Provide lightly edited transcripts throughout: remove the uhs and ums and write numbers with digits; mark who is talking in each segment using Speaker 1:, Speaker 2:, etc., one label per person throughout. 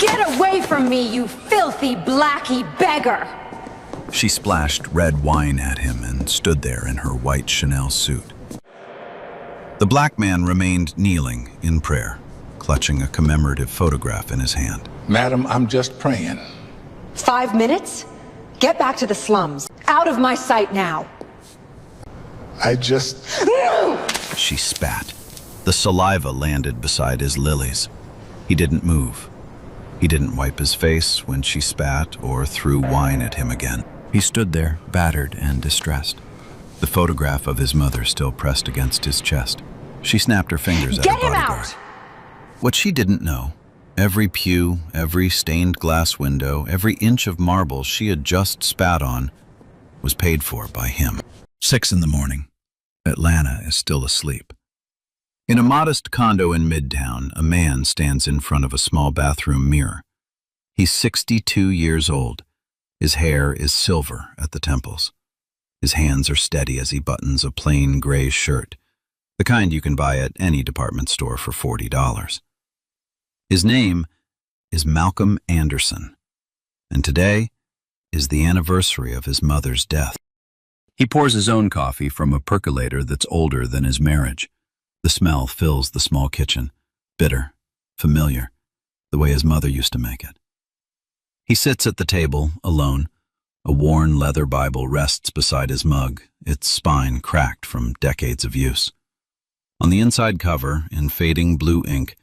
Speaker 1: Get away from me, you filthy blackie beggar!
Speaker 2: She splashed red wine at him and stood there in her white Chanel suit. The black man remained kneeling in prayer, clutching a commemorative photograph in his hand.
Speaker 3: Madam, I'm just praying.
Speaker 1: 5 minutes? Get back to the slums. Out of my sight now.
Speaker 2: She spat. The saliva landed beside his lilies. He didn't move. He didn't wipe his face when she spat or threw wine at him again. He stood there, battered and distressed. The photograph of his mother still pressed against his chest. She snapped her fingers at her bodyguard.
Speaker 1: Get him out!
Speaker 2: What she didn't know, every pew, every stained glass window, every inch of marble she had just spat on was paid for by him. 6 a.m. Atlanta is still asleep. In a modest condo in Midtown, a man stands in front of a small bathroom mirror. He's 62 years old. His hair is silver at the temples. His hands are steady as he buttons a plain gray shirt, the kind you can buy at any department store for $40. His name is Malcolm Anderson, and today is the anniversary of his mother's death. He pours his own coffee from a percolator that's older than his marriage. The smell fills the small kitchen, bitter, familiar, the way his mother used to make it. He sits at the table, alone. A worn leather Bible rests beside his mug, its spine cracked from decades of use. On the inside cover, in fading blue ink,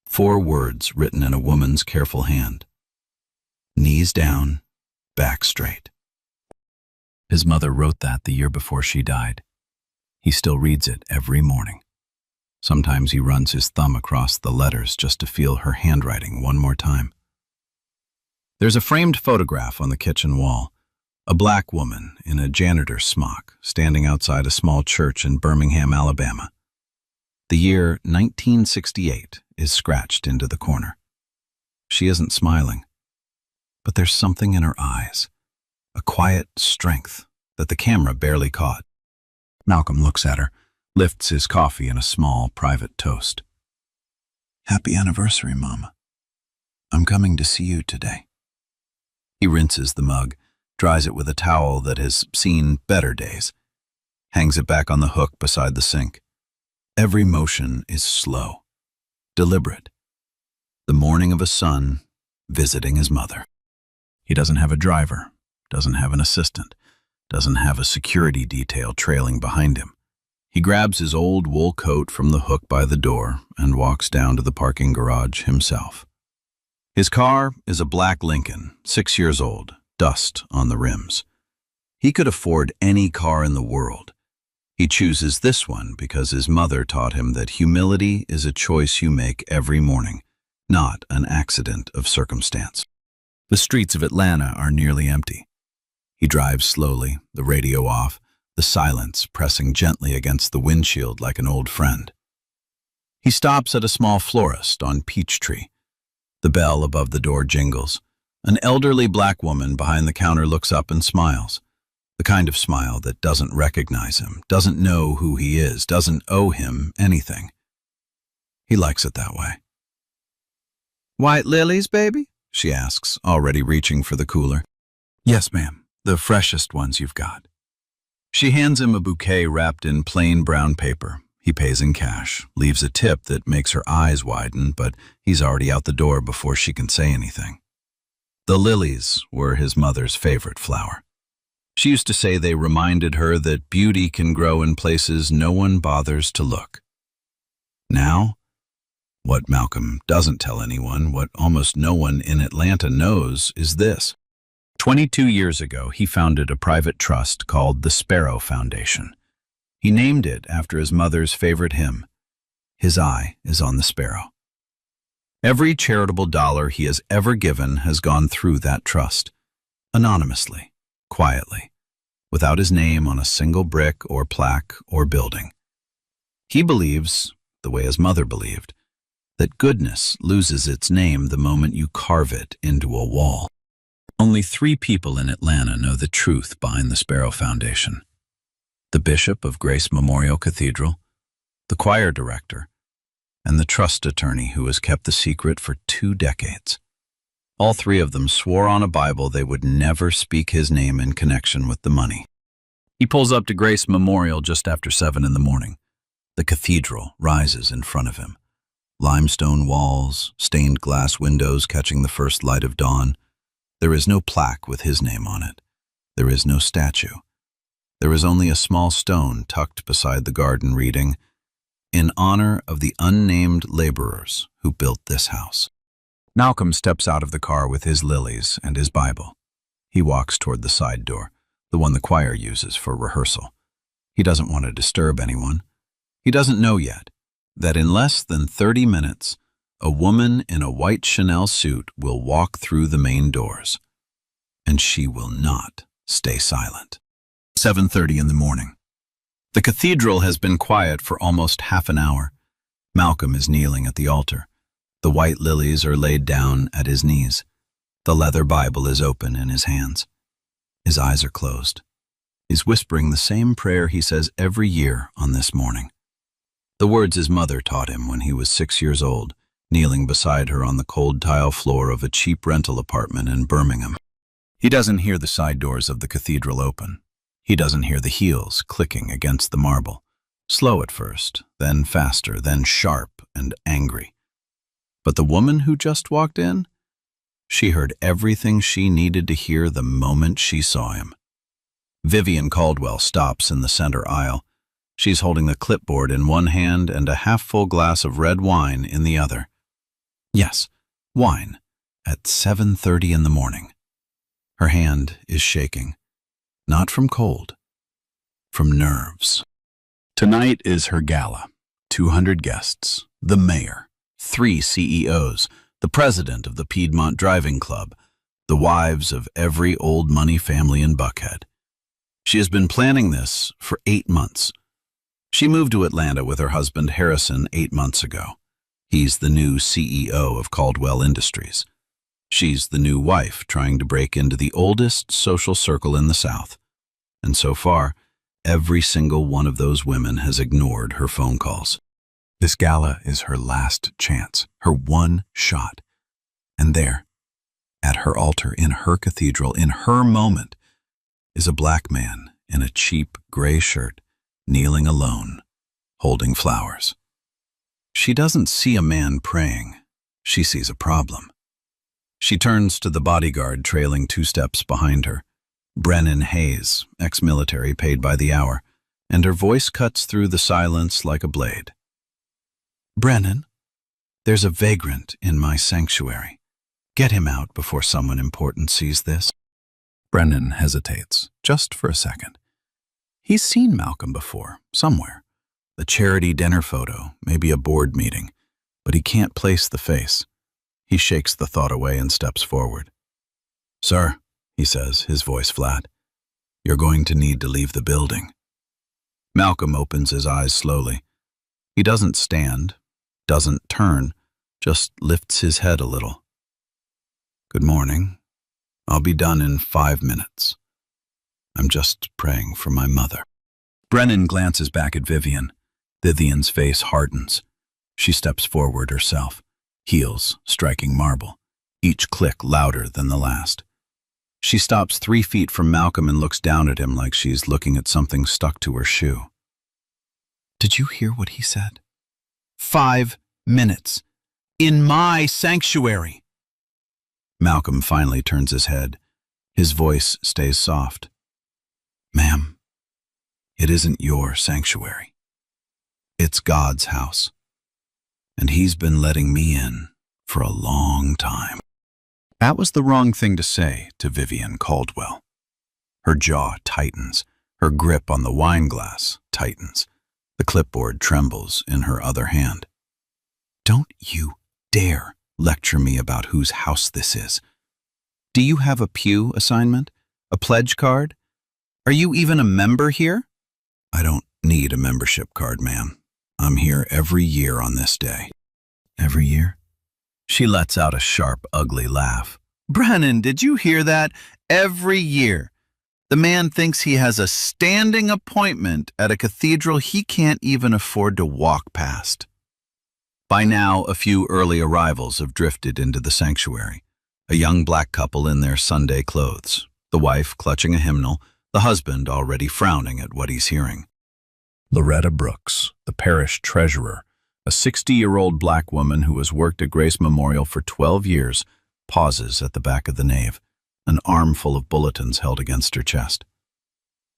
Speaker 2: 4 words written in a woman's careful hand. Knees down, back straight. His mother wrote that the year before she died. He still reads it every morning. Sometimes he runs his thumb across the letters just to feel her handwriting one more time. There's a framed photograph on the kitchen wall. A black woman in a janitor's smock standing outside a small church in Birmingham, Alabama. The year 1968 is scratched into the corner. She isn't smiling, but there's something in her eyes, a quiet strength that the camera barely caught. Malcolm looks at her, lifts his coffee in a small, private toast. Happy anniversary, Mama. I'm coming to see you today. He rinses the mug, dries it with a towel that has seen better days, hangs it back on the hook beside the sink. Every motion is slow, deliberate. The morning of a son visiting his mother. He doesn't have a driver, doesn't have an assistant, doesn't have a security detail trailing behind him. He grabs his old wool coat from the hook by the door and walks down to the parking garage himself. His car is a black Lincoln, 6 years old, dust on the rims. He could afford any car in the world. He chooses this one because his mother taught him that humility is a choice you make every morning, not an accident of circumstance. The streets of Atlanta are nearly empty. He drives slowly, the radio off, the silence pressing gently against the windshield like an old friend. He stops at a small florist on Peachtree. The bell above the door jingles. An elderly black woman behind the counter looks up and smiles. The kind of smile that doesn't recognize him, doesn't know who he is, doesn't owe him anything. He likes it that way. "White lilies, baby?" she asks, already reaching for the cooler. "Yes, ma'am, the freshest ones you've got." She hands him a bouquet wrapped in plain brown paper. He pays in cash, leaves a tip that makes her eyes widen, but he's already out the door before she can say anything. The lilies were his mother's favorite flower. She used to say they reminded her that beauty can grow in places no one bothers to look. Now, what Malcolm doesn't tell anyone, what almost no one in Atlanta knows, is this. 22 years ago, he founded a private trust called the Sparrow Foundation. He named it after his mother's favorite hymn, "His eye is on the sparrow." Every charitable dollar he has ever given has gone through that trust, anonymously, quietly, without his name on a single brick or plaque or building. He believes, the way his mother believed, that goodness loses its name the moment you carve it into a wall. Only 3 people in Atlanta know the truth behind the Sparrow Foundation. The Bishop of Grace Memorial Cathedral, the choir director, and the trust attorney who has kept the secret for 2 decades. All three of them swore on a Bible they would never speak his name in connection with the money. He pulls up to Grace Memorial just after 7 in the morning. The cathedral rises in front of him. Limestone walls, stained glass windows catching the first light of dawn. There is no plaque with his name on it. There is no statue. There is only a small stone tucked beside the garden reading, "In honor of the unnamed laborers who built this house." Malcolm steps out of the car with his lilies and his Bible. He walks toward the side door, the one the choir uses for rehearsal. He doesn't want to disturb anyone. He doesn't know yet that in less than 30 minutes, a woman in a white Chanel suit will walk through the main doors, and she will not stay silent. 7:30 in the morning. The cathedral has been quiet for almost half an hour. Malcolm is kneeling at the altar. The white lilies are laid down at his knees. The leather Bible is open in his hands. His eyes are closed. He's whispering the same prayer he says every year on this morning. The words his mother taught him when he was 6 years old, kneeling beside her on the cold tile floor of a cheap rental apartment in Birmingham. He doesn't hear the side doors of the cathedral open. He doesn't hear the heels clicking against the marble, slow at first, then faster, then sharp and angry. But the woman who just walked in, she heard everything she needed to hear the moment she saw him. Vivian Caldwell stops in the center aisle. She's holding the clipboard in one hand and a half-full glass of red wine in the other. Yes, wine, at 7:30 in the morning. Her hand is shaking, not from cold, from nerves. Tonight is her gala. 200 guests, the mayor, 3 CEOs, the president of the Piedmont Driving Club, the wives of every old money family in Buckhead. She has been planning this for 8 months. She moved to Atlanta with her husband Harrison 8 months ago. He's the new CEO of Caldwell Industries. She's the new wife trying to break into the oldest social circle in the South. And so far, every single one of those women has ignored her phone calls. This gala is her last chance, her one shot. And there, at her altar, in her cathedral, in her moment, is a black man in a cheap gray shirt, kneeling alone, holding flowers. She doesn't see a man praying. She sees a problem. She turns to the bodyguard trailing 2 steps behind her, Brennan Hayes, ex-military paid by the hour, and her voice cuts through the silence like a blade. "Brennan, there's a vagrant in my sanctuary. Get him out before someone important sees this." Brennan hesitates, just for a second. He's seen Malcolm before, somewhere. The charity dinner photo, maybe a board meeting, but he can't place the face. He shakes the thought away and steps forward. "Sir," he says, his voice flat, "you're going to need to leave the building." Malcolm opens his eyes slowly. He doesn't stand, doesn't turn, just lifts his head a little. "Good morning. I'll be done in 5 minutes. I'm just praying for my mother." Brennan glances back at Vivian. Vivian's face hardens. She steps forward herself, heels striking marble, each click louder than the last. She stops 3 feet from Malcolm and looks down at him like she's looking at something stuck to her shoe. "Did you hear what he said? 5 minutes. In my sanctuary." Malcolm finally turns his head. His voice stays soft. "Ma'am, it isn't your sanctuary. It's God's house. And he's been letting me in for a long time." That was the wrong thing to say to Vivian Caldwell. Her jaw tightens. Her grip on the wine glass tightens. The clipboard trembles in her other hand. "Don't you dare lecture me about whose house this is. Do you have a pew assignment? A pledge card? Are you even a member here?" "I don't need a membership card, ma'am. I'm here every year on this day." "Every year?" She lets out a sharp, ugly laugh. "Brennan, did you hear that? Every year. The man thinks he has a standing appointment at a cathedral he can't even afford to walk past." By now, a few early arrivals have drifted into the sanctuary. A young black couple in their Sunday clothes, the wife clutching a hymnal, the husband already frowning at what he's hearing. Loretta Brooks, the parish treasurer, a 60-year-old black woman who has worked at Grace Memorial for 12 years, pauses at the back of the nave, an armful of bulletins held against her chest.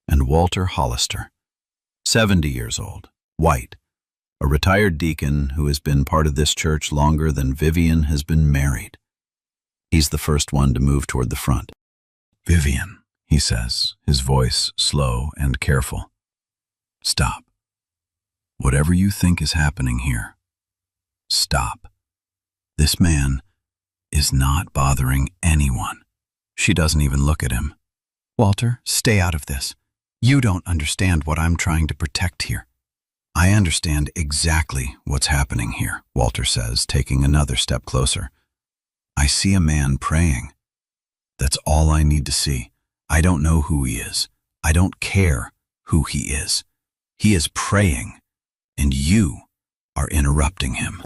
Speaker 2: And Walter Hollister, 70 years old, white, a retired deacon who has been part of this church longer than Vivian has been married. He's the first one to move toward the front. "Vivian," he says, his voice slow and careful. "Stop. Whatever you think is happening here, stop. This man is not bothering anyone." She doesn't even look at him. "Walter, stay out of this. You don't understand what I'm trying to protect here." "I understand exactly what's happening here," Walter says, taking another step closer. "I see a man praying. That's all I need to see. I don't know who he is. I don't care who he is. He is praying, and you are interrupting him."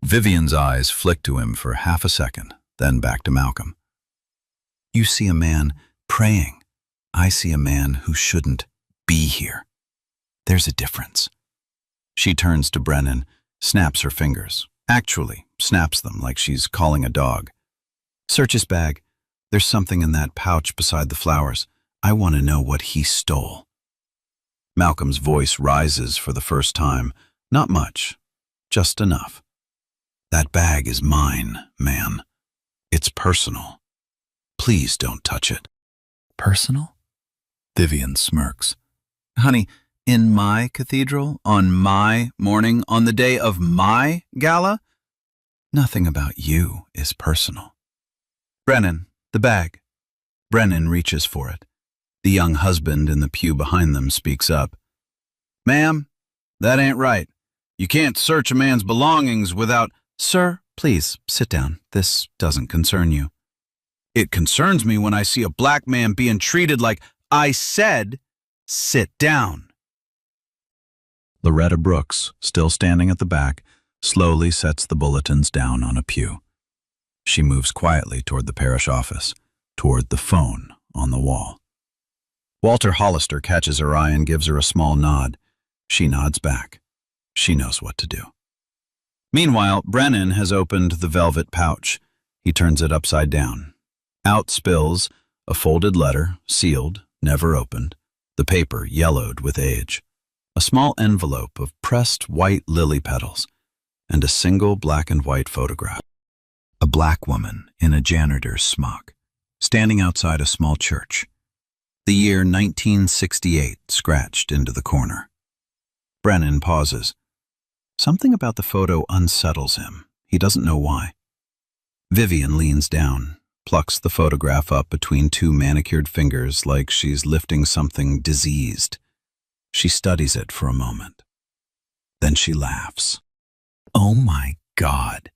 Speaker 2: Vivian's eyes flick to him for half a second, then back to Malcolm. "You see a man praying. I see a man who shouldn't be here. There's a difference." She turns to Brennan, snaps her fingers. Actually, snaps them like she's calling a dog. "Search his bag. There's something in that pouch beside the flowers. I want to know what he stole." Malcolm's voice rises for the first time. Not much, just enough. "That bag is mine, man. It's personal. Please don't touch it." "Personal?" Vivian smirks. "Honey, in my cathedral, on my morning, on the day of my gala, nothing about you is personal." "Brennan, the bag." Brennan reaches for it. The young husband in the pew behind them speaks up. "Ma'am, that ain't right. You can't search a man's belongings without—" "Sir, please, sit down. This doesn't concern you." "It concerns me when I see a black man being treated like—" "I said, sit down." Loretta Brooks, still standing at the back, slowly sets the bulletins down on a pew. She moves quietly toward the parish office, toward the phone on the wall. Walter Hollister catches her eye and gives her a small nod. She nods back. She knows what to do. Meanwhile, Brennan has opened the velvet pouch. He turns it upside down. Out spills a folded letter, sealed, never opened, the paper yellowed with age, a small envelope of pressed white lily petals, and a single black and white photograph. A black woman in a janitor's smock, standing outside a small church. The year 1968 scratched into the corner. Brennan pauses. Something about the photo unsettles him. He doesn't know why. Vivian leans down, plucks the photograph up between two manicured fingers like she's lifting something diseased. She studies it for a moment. Then she laughs. "Oh my God.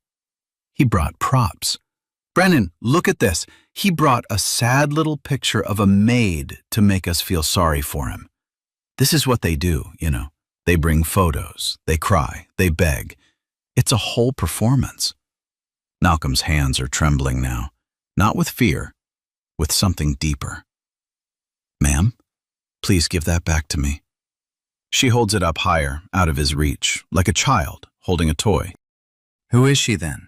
Speaker 2: He brought props. Brennan, look at this. He brought a sad little picture of a maid to make us feel sorry for him. This is what they do, you know. They bring photos, they cry, they beg. It's a whole performance." Malcolm's hands are trembling now, not with fear, with something deeper. "Ma'am, please give that back to me." She holds it up higher, out of his reach, like a child holding a toy. "Who is she then?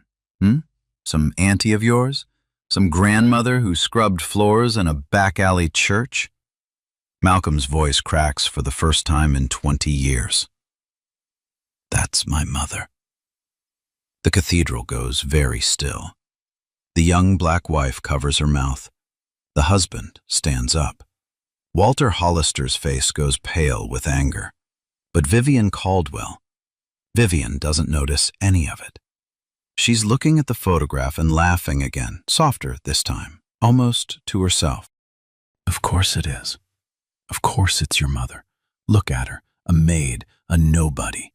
Speaker 2: Some auntie of yours? Some grandmother who scrubbed floors in a back alley church?" Malcolm's voice cracks for the first time in 20 years. "That's my mother." The cathedral goes very still. The young black wife covers her mouth. The husband stands up. Walter Hollister's face goes pale with anger. But Vivian Caldwell, Vivian doesn't notice any of it. She's looking at the photograph and laughing again, softer this time, almost to herself. "Of course it is. Of course it's your mother. Look at her, a maid, a nobody.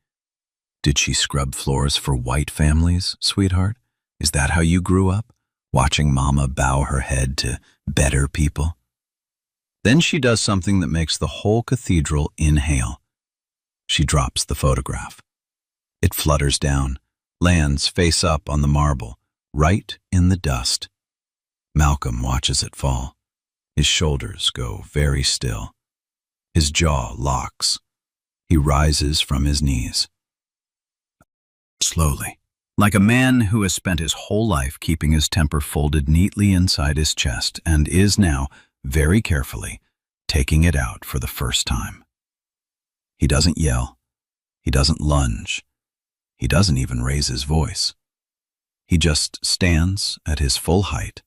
Speaker 2: Did she scrub floors for white families, sweetheart? Is that how you grew up, watching Mama bow her head to better people?" Then she does something that makes the whole cathedral inhale. She drops the photograph. It flutters down, lands face up on the marble, right in the dust. Malcolm watches it fall. His shoulders go very still. His jaw locks. He rises from his knees. Slowly, like a man who has spent his whole life keeping his temper folded neatly inside his chest and is now, very carefully, taking it out for the first time. He doesn't yell. He doesn't lunge. He doesn't even raise his voice. He just stands at his full height,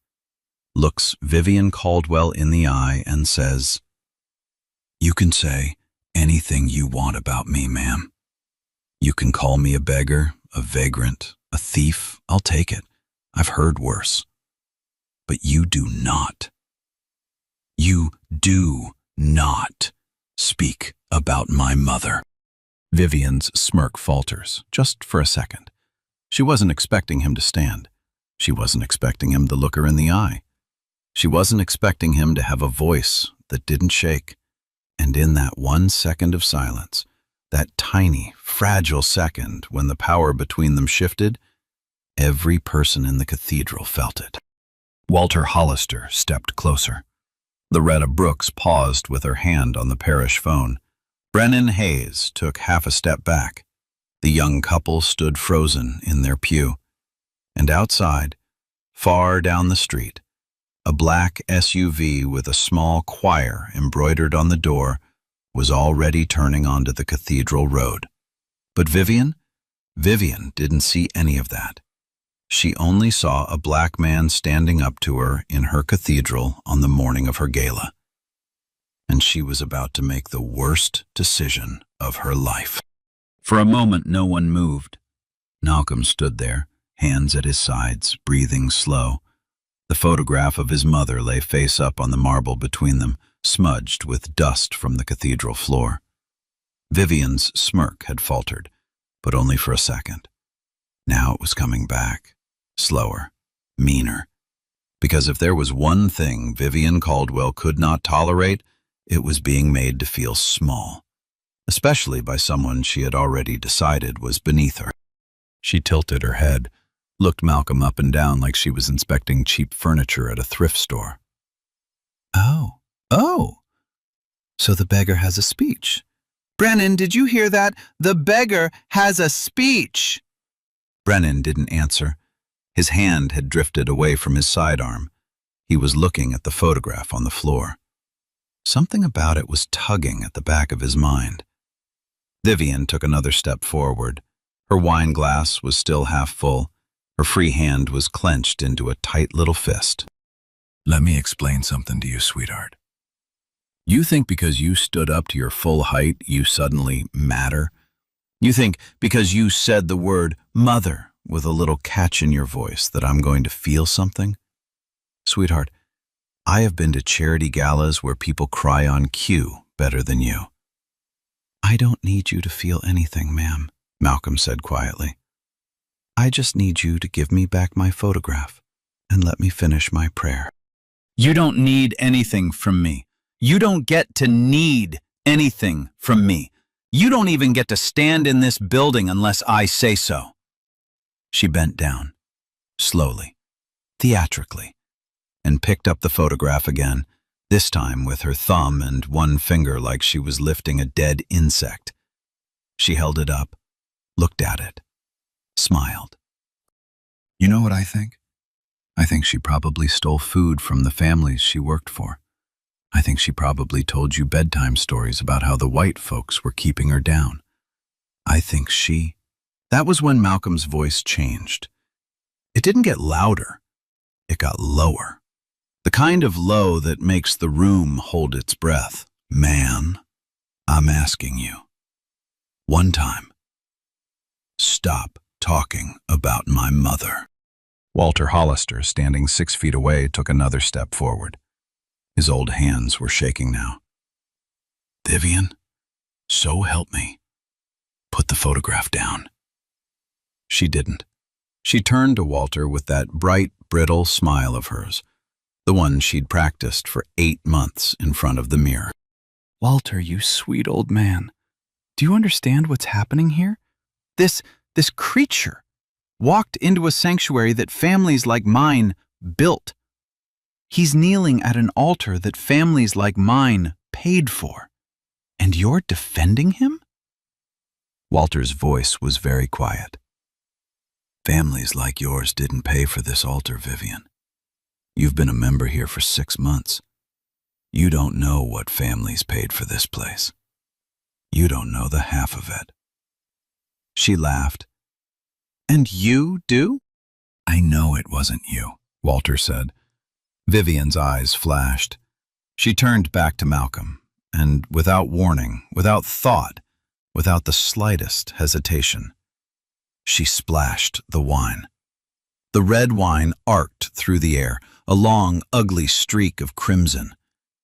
Speaker 2: looks Vivian Caldwell in the eye and says, "You can say anything you want about me, ma'am. You can call me a beggar, a vagrant, a thief. I'll take it. I've heard worse. But you do not speak about my mother." Vivian's smirk falters, just for a second. She wasn't expecting him to stand. She wasn't expecting him to look her in the eye. She wasn't expecting him to have a voice that didn't shake. And in that 1 second of silence, that tiny, fragile second when the power between them shifted, every person in the cathedral felt it. Walter Hollister stepped closer. Loretta Brooks paused with her hand on the parish phone. Brennan Hayes took half a step back. The young couple stood frozen in their pew. And outside, far down the street, a black SUV with a small choir embroidered on the door was already turning onto the cathedral road. But Vivian didn't see any of that. She only saw a black man standing up to her in her cathedral on the morning of her gala. And she was about to make the worst decision of her life. For a moment, no one moved. Malcolm stood there, hands at his sides, breathing slow. The photograph of his mother lay face up on the marble between them, smudged with dust from the cathedral floor. Vivian's smirk had faltered, but only for a second. Now it was coming back, slower, meaner. Because if there was one thing Vivian Caldwell could not tolerate, it was being made to feel small, especially by someone she had already decided was beneath her. She tilted her head, looked Malcolm up and down like she was inspecting cheap furniture at a thrift store. Oh, so the beggar has a speech. Brennan, did you hear that? The beggar has a speech. Brennan didn't answer. His hand had drifted away from his sidearm. He was looking at the photograph on the floor. Something about it was tugging at the back of his mind. Vivian took another step forward. Her wine glass was still half full. Her free hand was clenched into a tight little fist. "Let me explain something to you, sweetheart. You think because you stood up to your full height, you suddenly matter? You think because you said the word mother with a little catch in your voice that I'm going to feel something? Sweetheart, I have been to charity galas where people cry on cue better than you." "I don't need you to feel anything, ma'am," Malcolm said quietly. "I just need you to give me back my photograph and let me finish my prayer." "You don't need anything from me. You don't get to need anything from me. You don't even get to stand in this building unless I say so." She bent down, slowly, theatrically, and picked up the photograph again, this time with her thumb and one finger like she was lifting a dead insect. She held it up, looked at it, smiled. "You know what I think? I think she probably stole food from the families she worked for. I think she probably told you bedtime stories about how the white folks were keeping her down. I think she..." That was when Malcolm's voice changed. It didn't get louder. It got lower. The kind of low that makes the room hold its breath. "Man, I'm asking you. One time. Stop talking about my mother." Walter Hollister, standing 6 feet away, took another step forward. His old hands were shaking now. "Vivian, so help me. Put the photograph down." She didn't. She turned to Walter with that bright, brittle smile of hers, the one she'd practiced for 8 months in front of the mirror. "Walter, you sweet old man. Do you understand what's happening here? This creature walked into a sanctuary that families like mine built. He's kneeling at an altar that families like mine paid for. And you're defending him? Walter's voice was very quiet. Families like yours didn't pay for this altar, Vivian. You've been a member here for 6 months. You don't know what families paid for this place. You don't know the half of it. She laughed. And you do? I know it wasn't you, Walter said. Vivian's eyes flashed. She turned back to Malcolm, and without warning, without thought, without the slightest hesitation, she splashed the wine. The red wine arced through the air, a long, ugly streak of crimson.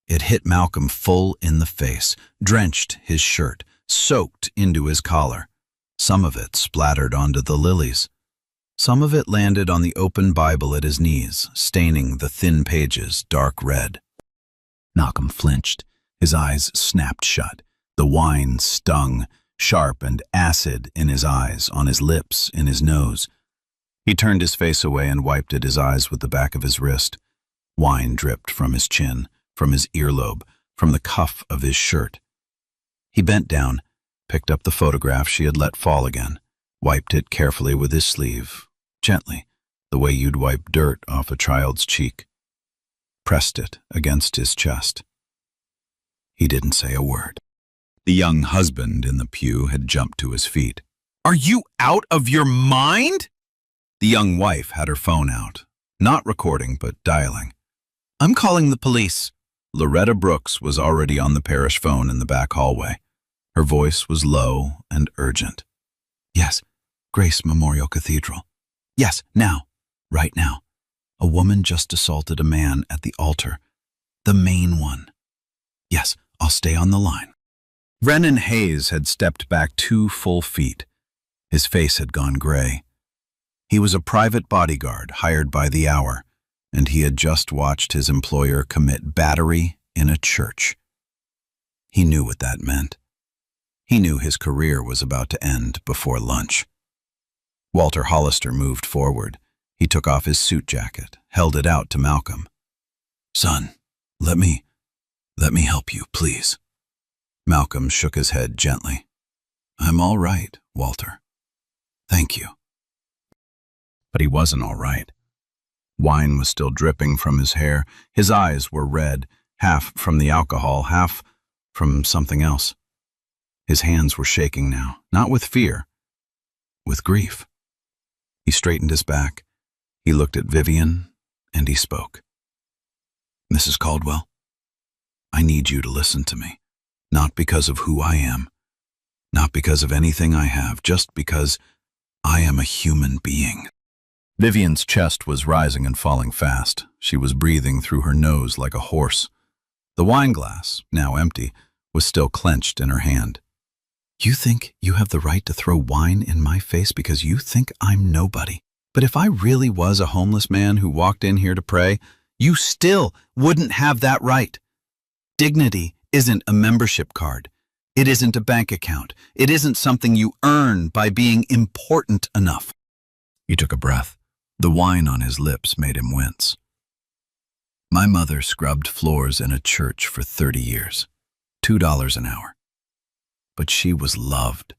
Speaker 2: It hit Malcolm full in the face, drenched his shirt, soaked into his collar. Some of it splattered onto the lilies. Some of it landed on the open Bible at his knees, staining the thin pages dark red. Malcolm flinched. His eyes snapped shut. The wine stung, sharp and acid in his eyes, on his lips, in his nose. He turned his face away and wiped at his eyes with the back of his wrist. Wine dripped from his chin, from his earlobe, from the cuff of his shirt. He bent down, picked up the photograph she had let fall again, wiped it carefully with his sleeve, gently, the way you'd wipe dirt off a child's cheek, pressed it against his chest. He didn't say a word. The young husband in the pew had jumped to his feet. Are you out of your mind? The young wife had her phone out, not recording but dialing. I'm calling the police. Loretta Brooks was already on the parish phone in the back hallway. Her voice was low and urgent. Yes, Grace Memorial Cathedral. Yes, now, right now. A woman just assaulted a man at the altar. The main one. Yes, I'll stay on the line. Brennan Hayes had stepped back 2 full feet. His face had gone gray. He was a private bodyguard hired by the hour, and he had just watched his employer commit battery in a church. He knew what that meant. He knew his career was about to end before lunch. Walter Hollister moved forward. He took off his suit jacket, held it out to Malcolm. Son, let me help you, please. Malcolm shook his head gently. I'm all right, Walter. Thank you. But he wasn't all right. Wine was still dripping from his hair. His eyes were red, half from the alcohol, half from something else. His hands were shaking now, not with fear, with grief. He straightened his back. He looked at Vivian, and he spoke. Mrs. Caldwell, I need you to listen to me, not because of who I am, not because of anything I have, just because I am a human being. Vivian's chest was rising and falling fast. She was breathing through her nose like a horse. The wine glass, now empty, was still clenched in her hand. You think you have the right to throw wine in my face because you think I'm nobody. But if I really was a homeless man who walked in here to pray, you still wouldn't have that right. Dignity isn't a membership card. It isn't a bank account. It isn't something you earn by being important enough. He took a breath. The wine on his lips made him wince. My mother scrubbed floors in a church for 30 years, $2 an hour. But she was loved.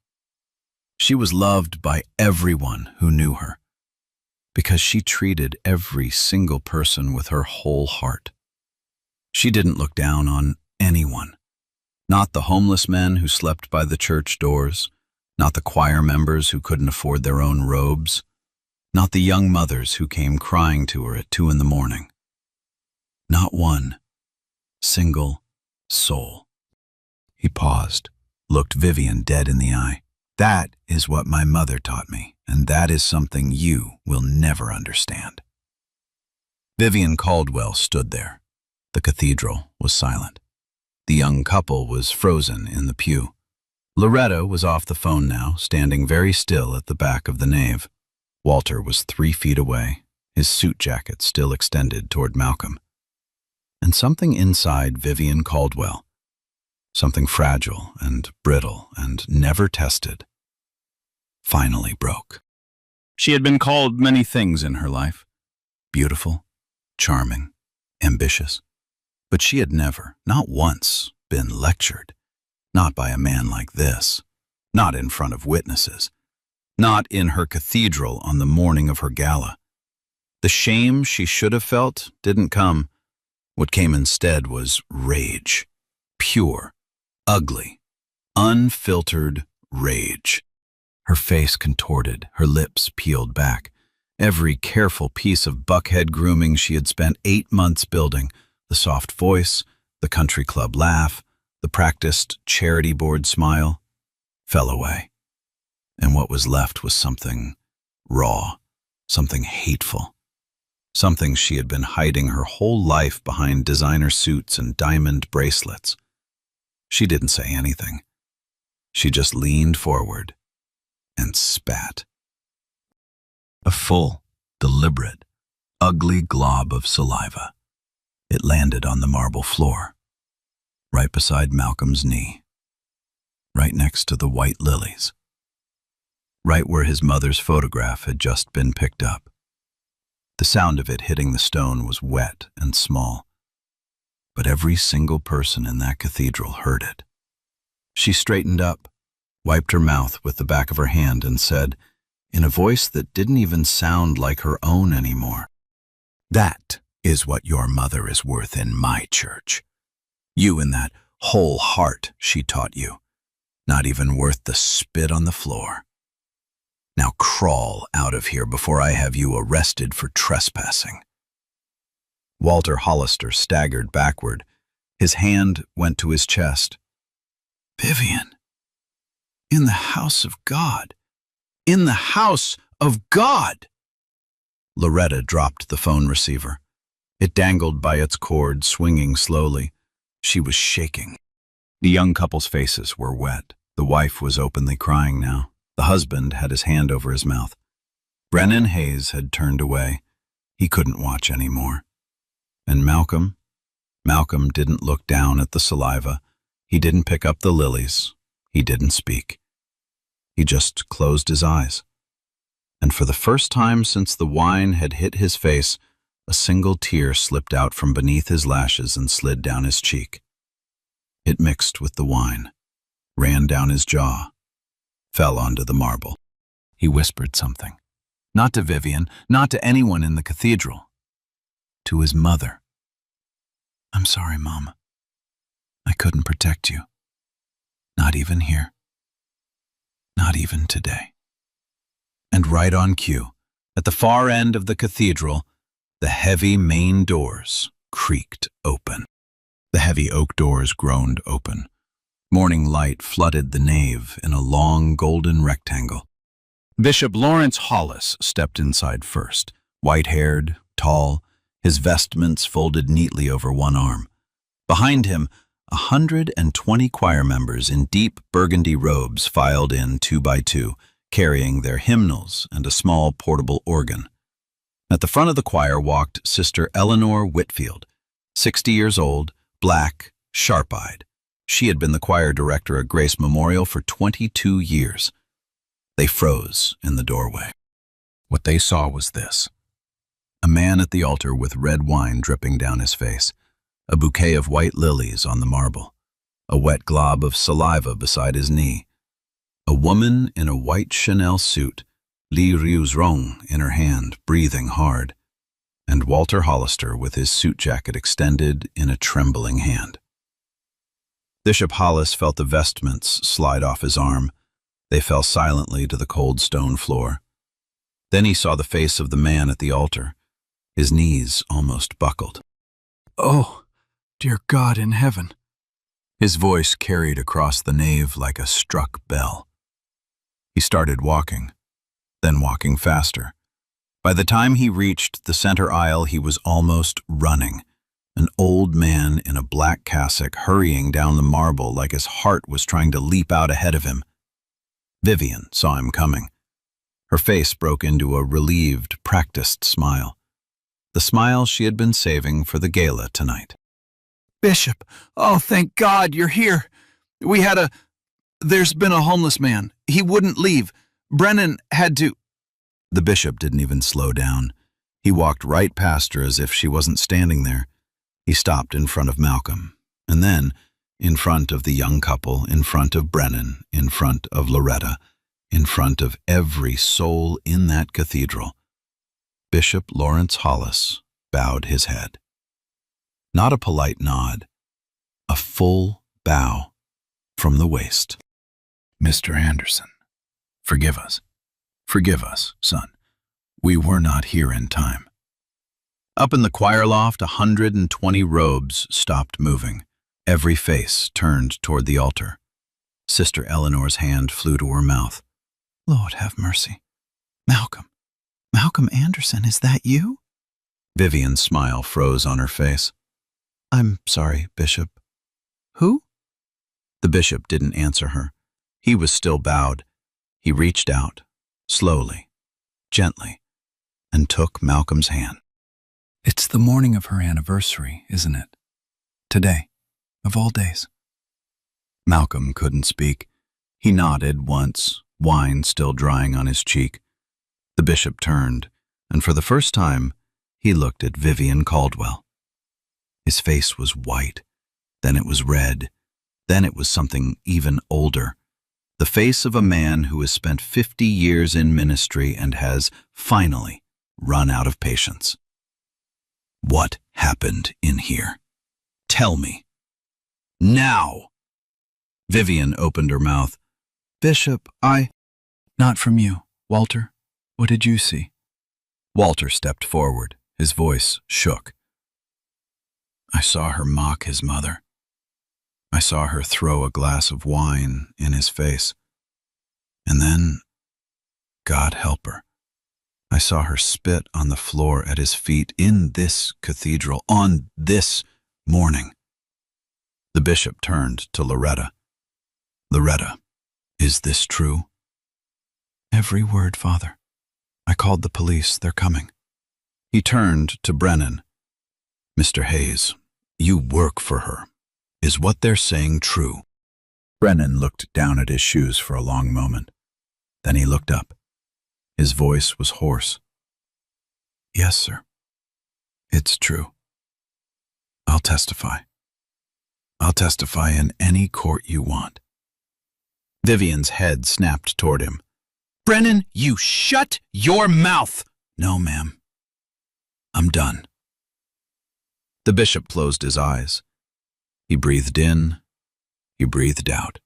Speaker 2: She was loved by everyone who knew her, because she treated every single person with her whole heart. She didn't look down on anyone, not the homeless men who slept by the church doors, not the choir members who couldn't afford their own robes, not the young mothers who came crying to her at 2 a.m. Not one single soul. He paused, looked Vivian dead in the eye. That is what my mother taught me, and that is something you will never understand. Vivian Caldwell stood there. The cathedral was silent. The young couple was frozen in the pew. Loretta was off the phone now, standing very still at the back of the nave. Walter was 3 feet away, his suit jacket still extended toward Malcolm. And something inside Vivian Caldwell, something fragile and brittle and never tested, finally broke. She had been called many things in her life: beautiful, charming, ambitious. But she had never, not once, been lectured. Not by a man like this. Not in front of witnesses. Not in her cathedral on the morning of her gala. The shame she should have felt didn't come. What came instead was rage. Pure, ugly, unfiltered rage. Her face contorted, her lips peeled back. Every careful piece of buckhead grooming she had spent 8 months building, the soft voice, the country club laugh, the practiced charity board smile, fell away. And what was left was something raw, something hateful, something she had been hiding her whole life behind designer suits and diamond bracelets. She didn't say anything. She just leaned forward and spat. A full, deliberate, ugly glob of saliva. It landed on the marble floor, right beside Malcolm's knee, right next to the white lilies, right where his mother's photograph had just been picked up. The sound of it hitting the stone was wet and small, but every single person in that cathedral heard it. She straightened up, wiped her mouth with the back of her hand, and said, in a voice that didn't even sound like her own anymore, "That is what your mother is worth in my church. You and that whole heart she taught you, not even worth the spit on the floor. Now crawl out of here before I have you arrested for trespassing." Walter Hollister staggered backward. His hand went to his chest. "Vivian, in the house of God. In the house of God!" Loretta dropped the phone receiver. It dangled by its cord, swinging slowly. She was shaking. The young couple's faces were wet. The wife was openly crying now. The husband had his hand over his mouth. Brennan Hayes had turned away. He couldn't watch anymore. And Malcolm didn't look down at the saliva. He didn't pick up the lilies. He didn't speak. He just closed his eyes. And for the first time since the wine had hit his face, a single tear slipped out from beneath his lashes and slid down his cheek. It mixed with the wine, ran down his jaw, fell onto the marble. He whispered something. Not to Vivian, not to anyone in the cathedral. To his mother. "I'm sorry, Mom. I couldn't protect you. Not even here. Not even today." And right on cue, at the far end of the cathedral, the heavy main doors creaked open. The heavy oak doors groaned open. Morning light flooded the nave in a long golden rectangle. Bishop Lawrence Hollis stepped inside first, white-haired, tall, his vestments folded neatly over one arm. Behind him, 120 choir members in deep burgundy robes filed in 2 by 2, carrying their hymnals and a small portable organ. At the front of the choir walked Sister Eleanor Whitfield, 60 years old, black, sharp-eyed. She had been the choir director at Grace Memorial for 22 years. They froze in the doorway. What they saw was this. A man at the altar with red wine dripping down his face, a bouquet of white lilies on the marble, a wet glob of saliva beside his knee, a woman in a white Chanel suit, Lee Rieuserong in her hand, breathing hard, and Walter Hollister with his suit jacket extended in a trembling hand. Bishop Hollis felt the vestments slide off his arm. They fell silently to the cold stone floor. Then he saw the face of the man at the altar. His knees almost buckled. "Oh, dear God in heaven." His voice carried across the nave like a struck bell. He started walking, then walking faster. By the time he reached the center aisle, he was almost running, an old man in a black cassock hurrying down the marble like his heart was trying to leap out ahead of him. Vivian saw him coming. Her face broke into a relieved, practiced smile. The smile she had been saving for the gala tonight. "Bishop, oh, thank God you're here. There's been a homeless man. He wouldn't leave. Brennan had to—" The bishop didn't even slow down. He walked right past her as if she wasn't standing there. He stopped in front of Malcolm, and then in front of the young couple, in front of Brennan, in front of Loretta, in front of every soul in that cathedral. Bishop Lawrence Hollis bowed his head. Not a polite nod, a full bow from the waist.
Speaker 4: Mr. Anderson, forgive us. Forgive us, son. We were not here in time.
Speaker 2: Up in the choir loft, 120 robes stopped moving. Every face turned toward the altar. Sister Eleanor's hand flew to her mouth.
Speaker 4: Lord have mercy. Malcolm Anderson, is that you?
Speaker 2: Vivian's smile froze on her face.
Speaker 4: I'm sorry, Bishop. Who?
Speaker 2: The bishop didn't answer her. He was still bowed. He reached out, slowly, gently, and took Malcolm's hand.
Speaker 4: It's the morning of her anniversary, isn't it? Today, of all days.
Speaker 2: Malcolm couldn't speak. He nodded once, wine still drying on his cheek. The bishop turned, and for the first time, he looked at Vivian Caldwell. His face was white, then it was red, then it was something even older. The face of a man who has spent 50 years in ministry and has, finally, run out of patience. What happened in here? Tell me. Now! Vivian opened her mouth.
Speaker 4: Bishop, Not from you. Walter, what did you see?
Speaker 2: Walter stepped forward. His voice shook.
Speaker 4: I saw her mock his mother. I saw her throw a glass of wine in his face. And then, God help her, I saw her spit on the floor at his feet in this cathedral on this morning.
Speaker 2: The bishop turned to Loretta. Loretta, is this true?
Speaker 4: Every word, Father. I called the police. They're coming.
Speaker 2: He turned to Brennan. Mr. Hayes, you work for her. Is what they're saying true? Brennan looked down at his shoes for a long moment. Then he looked up. His voice was hoarse.
Speaker 4: Yes, sir. It's true. I'll testify. I'll testify in any court you want.
Speaker 2: Vivian's head snapped toward him. Brennan, you shut your mouth!
Speaker 4: No, ma'am. I'm done.
Speaker 2: The bishop closed his eyes. He breathed in. He breathed out.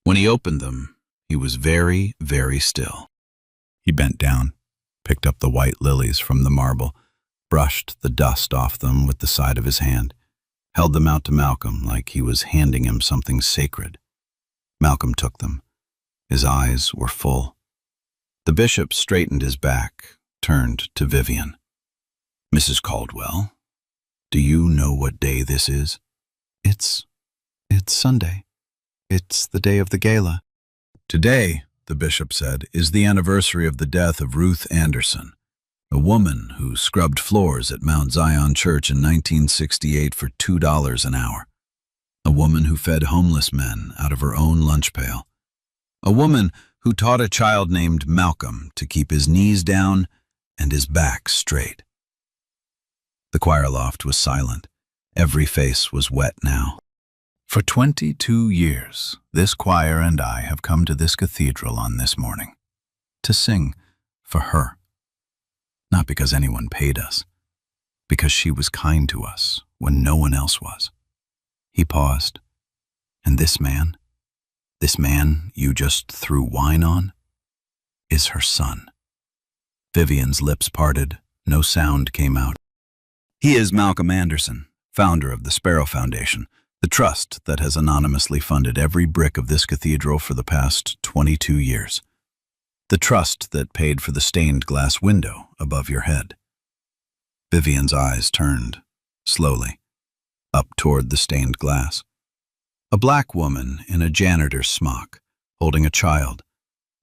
Speaker 2: When he opened them, he was very, very still. He bent down, picked up the white lilies from the marble, brushed the dust off them with the side of his hand, held them out to Malcolm like he was handing him something sacred. Malcolm took them. His eyes were full. The bishop straightened his back, turned to Vivian. Mrs. Caldwell, do you know what day this is?
Speaker 4: It's Sunday. It's the day of the gala.
Speaker 2: Today, the bishop said, is the anniversary of the death of Ruth Anderson, a woman who scrubbed floors at Mount Zion Church in 1968 for $2 an hour. A woman who fed homeless men out of her own lunch pail. A woman who taught a child named Malcolm to keep his knees down and his back straight. The choir loft was silent. Every face was wet now.
Speaker 4: For 22 years, this choir and I have come to this cathedral on this morning to sing for her. Not because anyone paid us, because she was kind to us when no one else was. He paused. And this man you just threw wine on, is her son. Vivian's lips parted. No sound came out. He is Malcolm Anderson, founder of the Sparrow Foundation, the trust that has anonymously funded every brick of this cathedral for the past 22 years. The trust that paid for the stained glass window above your head. Vivian's eyes turned, slowly, up toward the stained glass. A black woman in a janitor's smock, holding a child,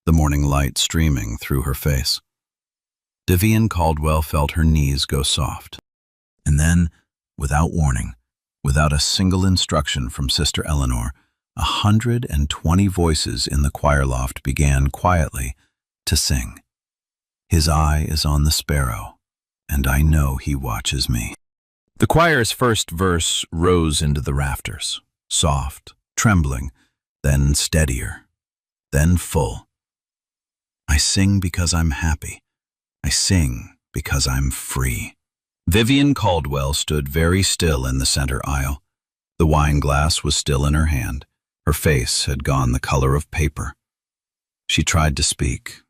Speaker 4: the morning light streaming through her face. Vivian Caldwell felt her knees go soft. And then, without warning, without a single instruction from Sister Eleanor, 120 voices in the choir loft began quietly to sing. His eye is on the sparrow, and I know he watches me. The choir's first verse rose into the rafters, soft, trembling, then steadier, then full. I sing because I'm happy. I sing because I'm free. Vivian Caldwell stood very still in the center aisle. The wine glass was still in her hand. Her face had gone the color of paper. She tried to speak.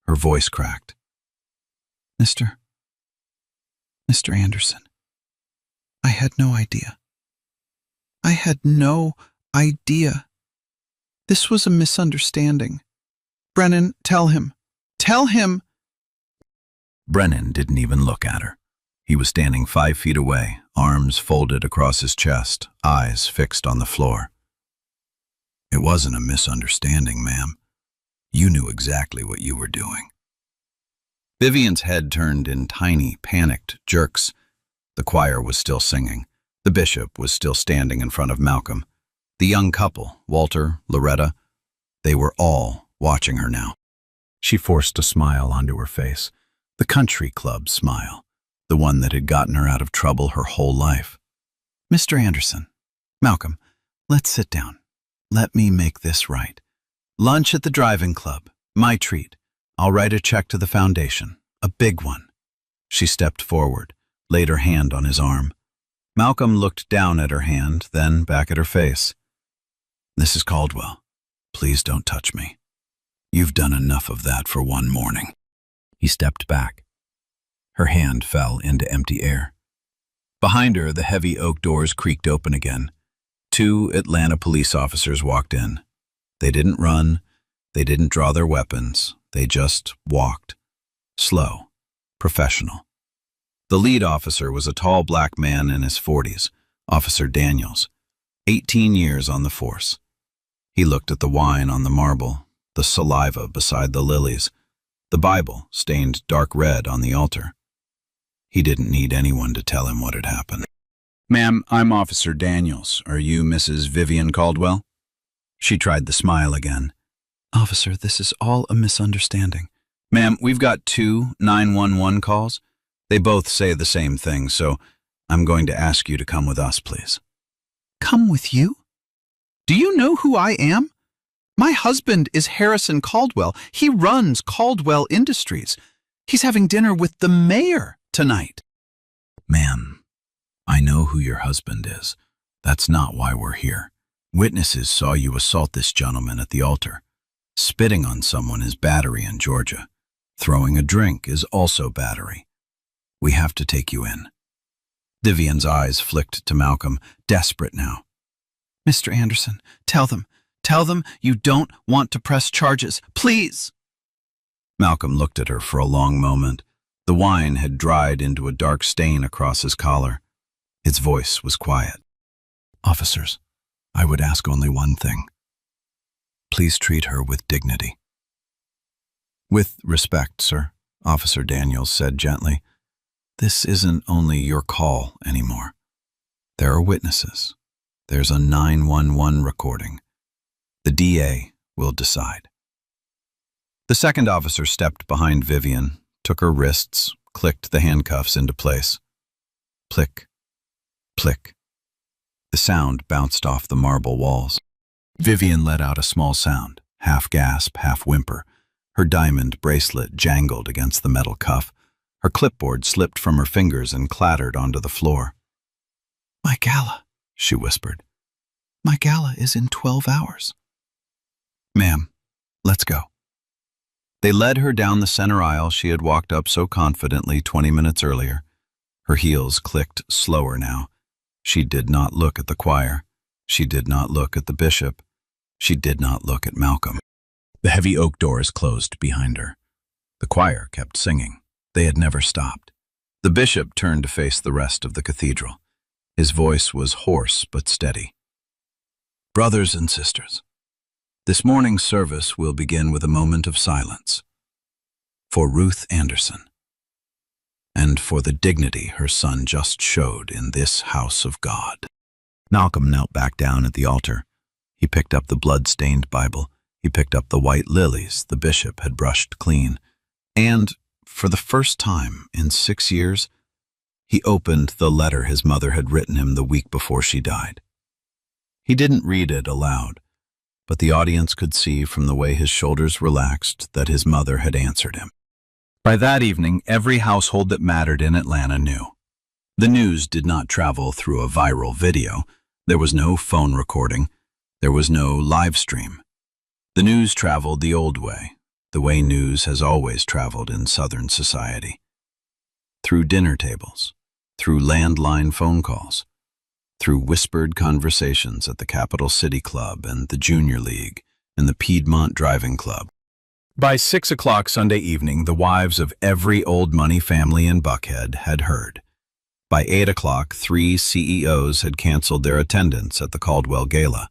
Speaker 4: Her voice cracked. Mr. Anderson, I had no idea. I had no idea. This was a misunderstanding. Brennan, tell him. Tell him! Brennan didn't even look at her. He was standing 5 feet away, arms folded across his chest, eyes fixed on the floor. It wasn't a misunderstanding, ma'am. You knew exactly what you were doing. Vivian's head turned in tiny, panicked jerks. The choir was still singing. The bishop was still standing in front of Malcolm. The young couple, Walter, Loretta, they were all watching her now. She forced a smile onto her face, the country club smile, the one that had gotten her out of trouble her whole life. Mr. Anderson, Malcolm, let's sit down. Let me make this right. Lunch at the driving club, my treat. I'll write a check to the foundation, a big one. She stepped forward, laid her hand on his arm. Malcolm looked down at her hand, then back at her face. Mrs. Caldwell, please don't touch me. You've done enough of that for one morning. He stepped back. Her hand fell into empty air. Behind her, the heavy oak doors creaked open again. 2 Atlanta police officers walked in. They didn't run. They didn't draw their weapons. They just walked. Slow. Professional. The lead officer was a tall black man in his 40s, Officer Daniels, 18 years on the force. He looked at the wine on the marble, the saliva beside the lilies, the Bible stained dark red on the altar. He didn't need anyone to tell him what had happened. Ma'am, I'm Officer Daniels. Are you Mrs. Vivian Caldwell? She tried the smile again. Officer, this is all a misunderstanding. Ma'am, we've got 2 911 calls. They both say the same thing, so I'm going to ask you to come with us, please. Come with you? Do you know who I am? My husband is Harrison Caldwell. He runs Caldwell Industries. He's having dinner with the mayor tonight. Ma'am, I know who your husband is. That's not why we're here. Witnesses saw you assault this gentleman at the altar. Spitting on someone is battery in Georgia. Throwing a drink is also battery. We have to take you in. Vivian's eyes flicked to Malcolm, desperate now. Mr. Anderson, tell them you don't want to press charges, please. Malcolm looked at her for a long moment. The wine had dried into a dark stain across his collar. His voice was quiet. Officers, I would ask only one thing. Please treat her with dignity. With respect, sir, Officer Daniels said gently. This isn't only your call anymore. There are witnesses. There's a 911 recording. The DA will decide. The second officer stepped behind Vivian, took her wrists, clicked the handcuffs into place. Plick, plick. The sound bounced off the marble walls. Vivian let out a small sound, half gasp, half whimper. Her diamond bracelet jangled against the metal cuff. Her clipboard slipped from her fingers and clattered onto the floor. My gala, she whispered. My gala is in 12 hours. Ma'am, let's go. They led her down the center aisle she had walked up so confidently 20 minutes earlier. Her heels clicked slower now. She did not look at the choir. She did not look at the bishop. She did not look at Malcolm. The heavy oak doors closed behind her. The choir kept singing. They had never stopped. The bishop turned to face the rest of the cathedral. His voice was hoarse but steady. Brothers and sisters, this morning's service will begin with a moment of silence for Ruth Anderson and for the dignity her son just showed in this house of God. Malcolm knelt back down at the altar. He picked up the blood-stained Bible. He picked up the white lilies the bishop had brushed clean. And, for the first time in 6 years,
Speaker 2: He opened the letter his mother had written him the week before she died. He didn't read it aloud, but the audience could see from the way his shoulders relaxed that his mother had answered him. By that evening, every household that mattered in Atlanta knew. The news did not travel through a viral video. There was no phone recording. There was no live stream. The news traveled the old way, the way news has always traveled in Southern society. Through dinner tables, through landline phone calls, through whispered conversations at the Capital City Club and the Junior League and the Piedmont Driving Club. By 6 o'clock Sunday evening, the wives of every old money family in Buckhead had heard. By 8 o'clock, 3 CEOs had canceled their attendance at the Caldwell Gala.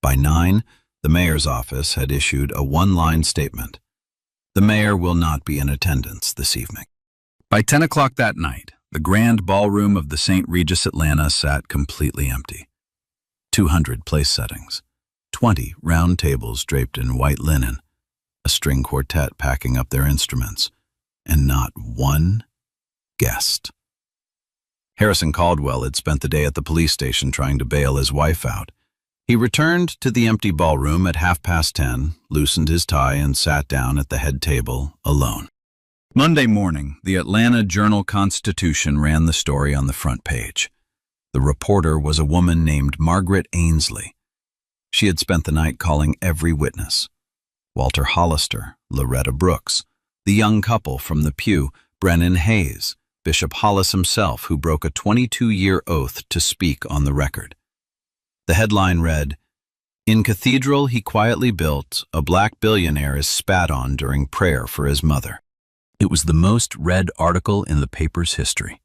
Speaker 2: By 9, the mayor's office had issued a one-line statement. The mayor will not be in attendance this evening. By 10 o'clock that night, the grand ballroom of the St. Regis Atlanta sat completely empty. 200 place settings, 20 round tables draped in white linen, a string quartet packing up their instruments, and not one guest. Harrison Caldwell had spent the day at the police station trying to bail his wife out. He returned to the empty ballroom at 10:30, loosened his tie, and sat down at the head table alone. Monday morning, the Atlanta Journal-Constitution ran the story on the front page. The reporter was a woman named Margaret Ainsley. She had spent the night calling every witness. Walter Hollister, Loretta Brooks, the young couple from the pew, Brennan Hayes, Bishop Hollis himself, who broke a 22-year oath to speak on the record. The headline read, "In cathedral he quietly built, a black billionaire is spat on during prayer for his mother." It was the most read article in the paper's history.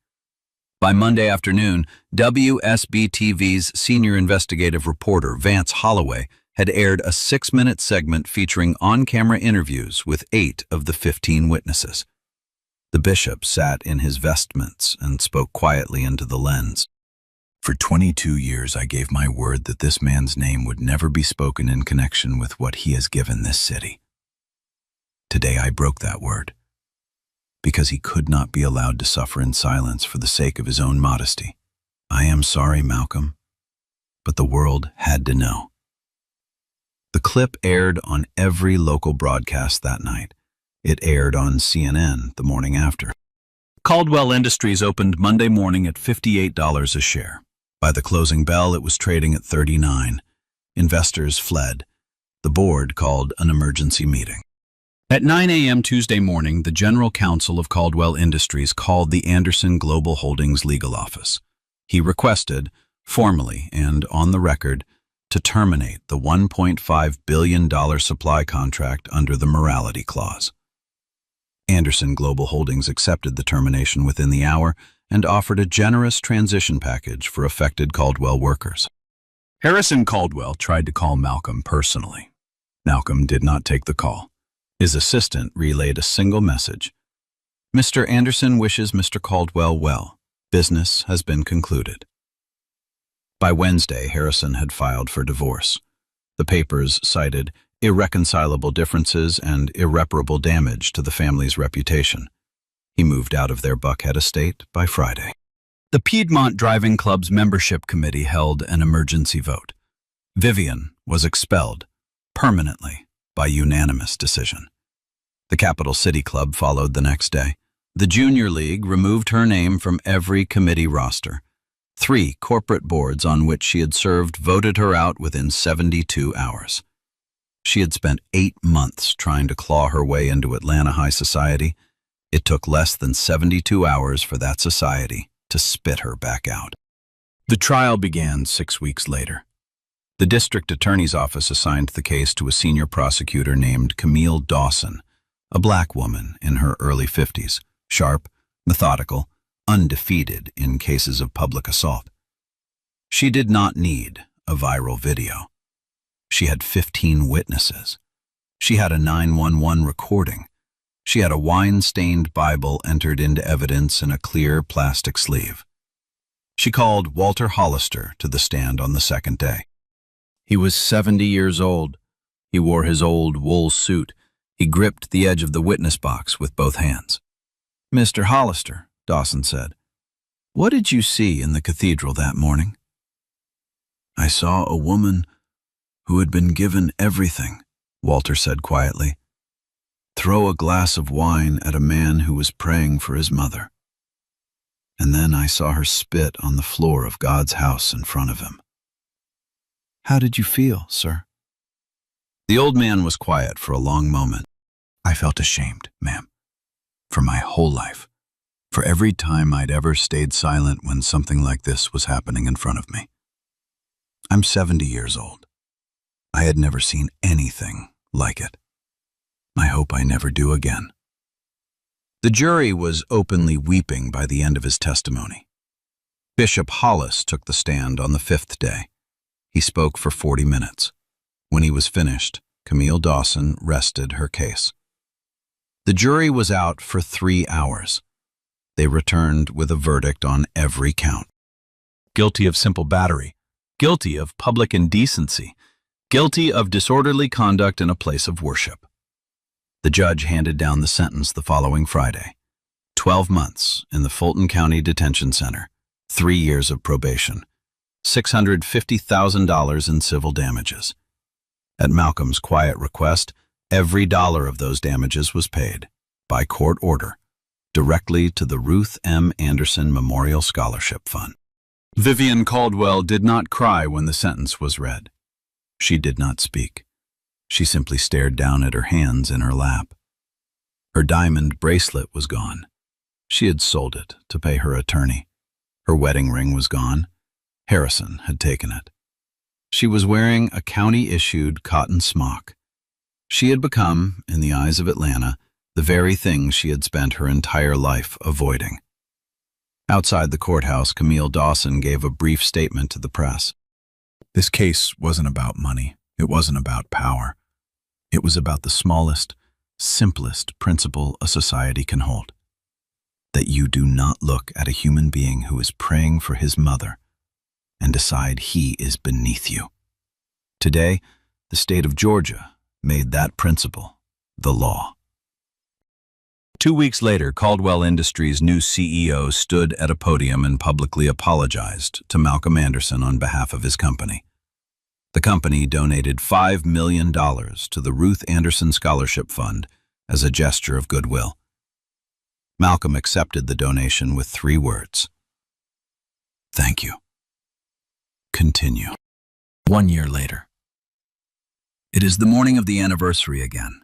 Speaker 2: By Monday afternoon, WSB-TV's senior investigative reporter, Vance Holloway, had aired a 6-minute segment featuring on-camera interviews with 8 of the 15 witnesses. The bishop sat in his vestments and spoke quietly into the lens. "For 22 years I gave my word that this man's name would never be spoken in connection with what he has given this city. Today I broke that word, because he could not be allowed to suffer in silence for the sake of his own modesty. I am sorry, Malcolm, but the world had to know." The clip aired on every local broadcast that night. It aired on CNN the morning after. Caldwell Industries opened Monday morning at $58 a share. By the closing bell, it was trading at $39. Investors fled. The board called an emergency meeting. At 9 a.m. Tuesday morning, the General Counsel of Caldwell Industries called the Anderson Global Holdings legal office. He requested, formally and on the record, to terminate the $1.5 billion supply contract under the morality clause. Anderson Global Holdings accepted the termination within the hour and offered a generous transition package for affected Caldwell workers. Harrison Caldwell tried to call Malcolm personally. Malcolm did not take the call. His assistant relayed a single message. "Mr. Anderson wishes Mr. Caldwell well. Business has been concluded." By Wednesday, Harrison had filed for divorce. The papers cited irreconcilable differences and irreparable damage to the family's reputation. He moved out of their Buckhead estate by Friday. The Piedmont Driving Club's membership committee held an emergency vote. Vivian was expelled permanently by unanimous decision. The Capital City Club followed the next day. The Junior League removed her name from every committee roster. 3 corporate boards on which she had served voted her out within 72 hours. She had spent 8 months trying to claw her way into Atlanta high society. It took less than 72 hours for that society to spit her back out. The trial began 6 weeks later. The district attorney's office assigned the case to a senior prosecutor named Camille Dawson, a black woman in her early 50s, sharp, methodical, undefeated in cases of public assault. She did not need a viral video. She had 15 witnesses. She had a 911 recording. She had a wine-stained Bible entered into evidence in a clear plastic sleeve. She called Walter Hollister to the stand on the second day. He was 70 years old. He wore his old wool suit. He gripped the edge of the witness box with both hands. "Mr. Hollister," Dawson said,
Speaker 4: What did you see in the cathedral that morning? I saw a woman who had been given everything, Walter said quietly, throw a glass of wine at a man who was praying for his mother. And then I saw her spit on the floor of God's house in front of him. How did you feel, sir? The old man was quiet for a long moment. I felt ashamed, ma'am, for my whole life, for every time I'd ever stayed silent when something like this was happening in front of me. I'm 70 years old. I had never seen anything like it. I hope I never do again. The jury was openly weeping by the end of his testimony. Bishop Hollis took the stand on the 5th day. He spoke for 40 minutes. When he was finished, Camille Dawson rested her case. The jury was out for 3 hours. They returned with a verdict on every count. Guilty of simple battery, guilty of public indecency, guilty of disorderly conduct in a place of worship. The judge handed down the sentence the following Friday. 12 months in the Fulton County Detention Center, 3 years of probation, $650,000 in civil damages. At Malcolm's quiet request, every dollar of those damages was paid, by court order, directly to the Ruth M. Anderson Memorial Scholarship Fund. Vivian Caldwell did not cry when the sentence was read. She did not speak. She simply stared down at her hands in her lap. Her diamond bracelet was gone. She had sold it to pay her attorney. Her wedding ring was gone. Harrison had taken it. She was wearing a county-issued cotton smock. She had become, in the eyes of Atlanta, the very thing she had spent her entire life avoiding. Outside the courthouse, Camille Dawson gave a brief statement to the press. This case wasn't about money. It wasn't about power. It was about the smallest, simplest principle a society can hold. That you do not look at a human being who is praying for his mother and decide he is beneath you. Today, the state of Georgia made that principle the law. 2 weeks later, Caldwell Industries' new CEO stood at a podium and publicly apologized to Malcolm Anderson on behalf of his company. The company donated $5 million to the Ruth Anderson Scholarship Fund as a gesture of goodwill. Malcolm accepted the donation with 3 words. Thank you. Continue. 1 year later. It is the morning of the anniversary again.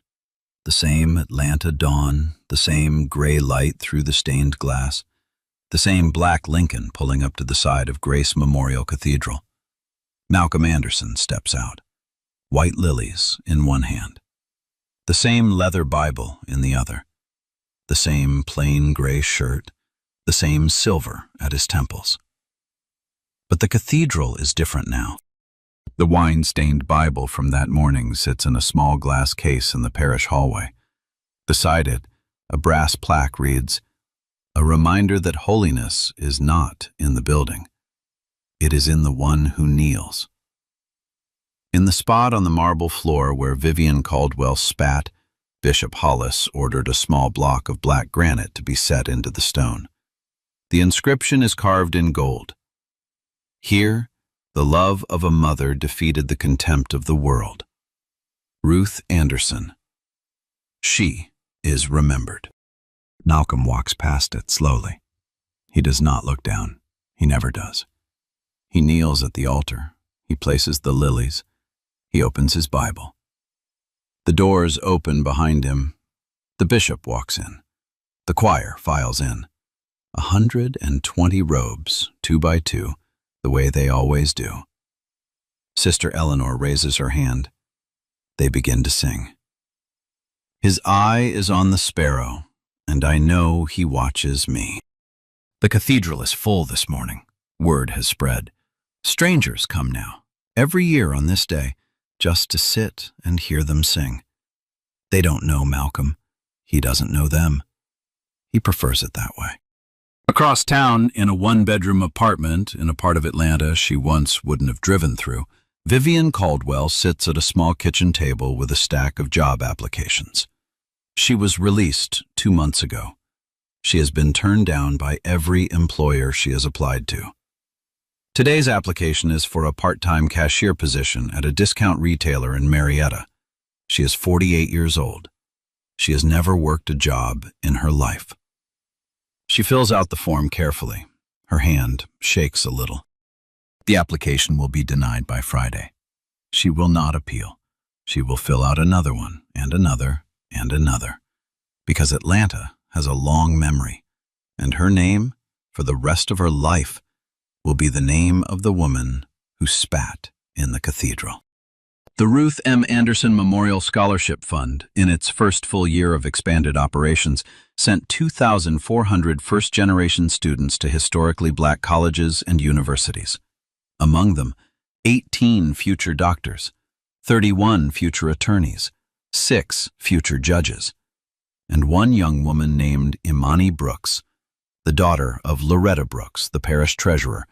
Speaker 4: The same Atlanta dawn, the same gray light through the stained glass, the same black Lincoln pulling up to the side of Grace Memorial Cathedral. Malcolm Anderson steps out, white lilies in one hand, the same leather Bible in the other, the same plain gray shirt, the same silver at his temples. But the cathedral is different now. The wine-stained Bible from that morning sits in a small glass case in the parish hallway. Beside it, a brass plaque reads, "A reminder that holiness is not in the building. It is in the one who kneels." In the spot on the marble floor where Vivian Caldwell spat, Bishop Hollis ordered a small block of black granite to be set into the stone. The inscription is carved in gold. Here, the love of a mother defeated the contempt of the world. Ruth Anderson. She is remembered. Malcolm walks past it slowly. He does not look down. He never does. He kneels at the altar. He places the lilies. He opens his Bible. The doors open behind him. The bishop walks in. The choir files in. 120 robes, 2 by 2, the way they always do. Sister Eleanor raises her hand. They begin to sing. His eye is on the sparrow, and I know he watches me. The cathedral is full this morning. Word has spread. Strangers come now, every year on this day, just to sit and hear them sing. They don't know Malcolm. He doesn't know them. He prefers it that way. Across town, in a 1-bedroom apartment in a part of Atlanta she once wouldn't have driven through, Vivian Caldwell sits at a small kitchen table with a stack of job applications. She was released 2 months ago.
Speaker 2: She has been turned down by every employer she has applied to. Today's application is for a part-time cashier position at a discount retailer in Marietta. She is 48 years old. She has never worked a job in her life. She fills out the form carefully. Her hand shakes a little. The application will be denied by Friday. She will not appeal. She will fill out another one, and another, and another, because Atlanta has a long memory, and her name, for the rest of her life, will be the name of the woman who spat in the cathedral. The Ruth M. Anderson Memorial Scholarship Fund, in its first full year of expanded operations, sent 2,400 first-generation students to historically black colleges and universities. Among them, 18 future doctors, 31 future attorneys, 6 future judges, and one young woman named Imani Brooks, the daughter of Loretta Brooks, the parish treasurer,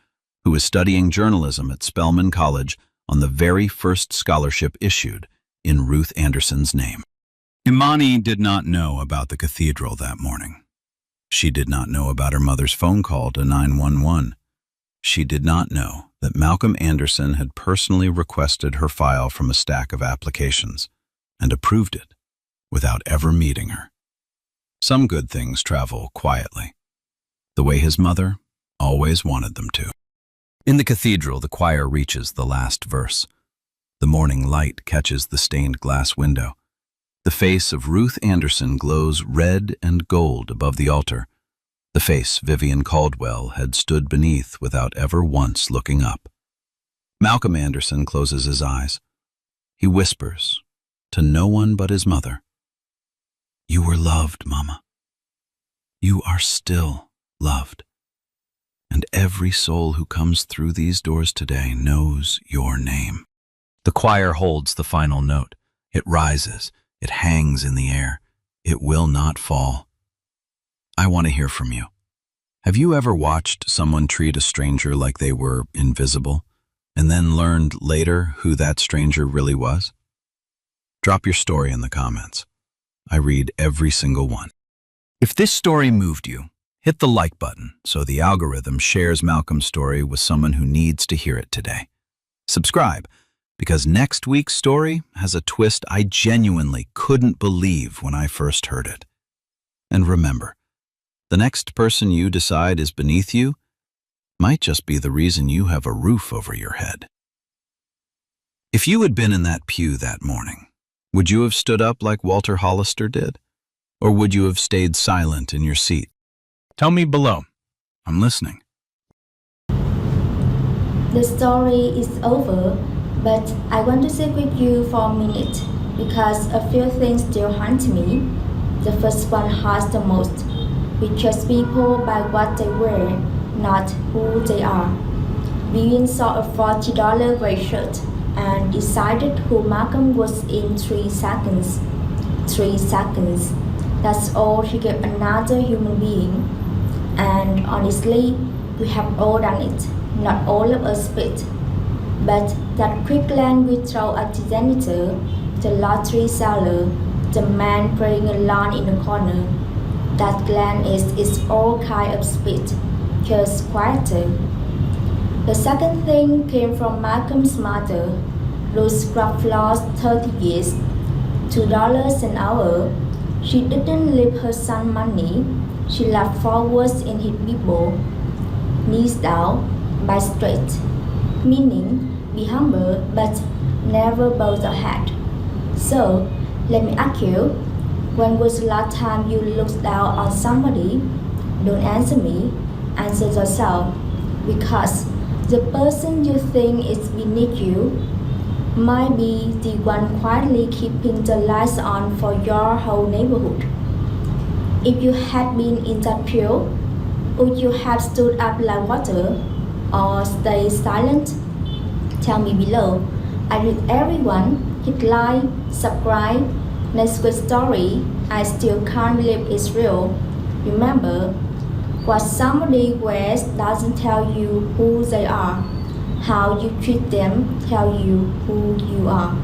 Speaker 2: who is studying journalism at Spelman College on the very first scholarship issued in Ruth Anderson's name. Imani did not know about the cathedral that morning. She did not know about her mother's phone call to 911. She did not know that Malcolm Anderson had personally requested her file from a stack of applications and approved it without ever meeting her. Some good things travel quietly, the way his mother always wanted them to. In the cathedral, the choir reaches the last verse. The morning light catches the stained glass window. The face of Ruth Anderson glows red and gold above the altar, the face Vivian Caldwell had stood beneath without ever once looking up. Malcolm Anderson closes his eyes. He whispers, to no one but his mother, "You were loved, Mama. You are still loved. And every soul who comes through these doors today knows your name." The choir holds the final note. It rises. It hangs in the air. It will not fall. I want to hear from you. Have you ever watched someone treat a stranger like they were invisible, and then learned later who that stranger really was? Drop your story in the comments. I read every single one. If this story moved you, hit the like button so the algorithm shares Malcolm's story with someone who needs to hear it today. Subscribe, because next week's story has a twist I genuinely couldn't believe when I first heard it. And remember, the next person you decide is beneath you might just be the reason you have a roof over your head. If you had been in that pew that morning, would you have stood up like Walter Hollister did? Or would you have stayed silent in your seat? Tell me below. I'm listening.
Speaker 5: The story is over, but I want to sit with you for a minute because a few things still haunt me. The first one hurts the most. We judge people by what they wear, not who they are. Vivian saw a $40 gray shirt and decided who Malcolm was in 3 seconds. 3 seconds. That's all she gave another human being. And honestly, we have all done it. Not all of us fit. But that quick glance we throw at the janitor, the lottery seller, the man praying alone in the corner, that glance is all kind of speed, just quieter. The second thing came from Malcolm's mother, Ruth scrubbed floors 30 years, $2 an hour. She didn't leave her son money. She left forwards in his Bible, knees down, back straight, meaning be humble but never bow your head. So, let me ask you, when was the last time you looked down on somebody? Don't answer me, answer yourself, because the person you think is beneath you might be the one quietly keeping the lights on for your whole neighborhood. If you had been in that pew, would you have stood up like water or stayed silent? Tell me below. I read everyone. Hit like, subscribe. Next week's story, I still can't believe it's real. Remember, what somebody wears doesn't tell you who they are. How you treat them tell you who you are.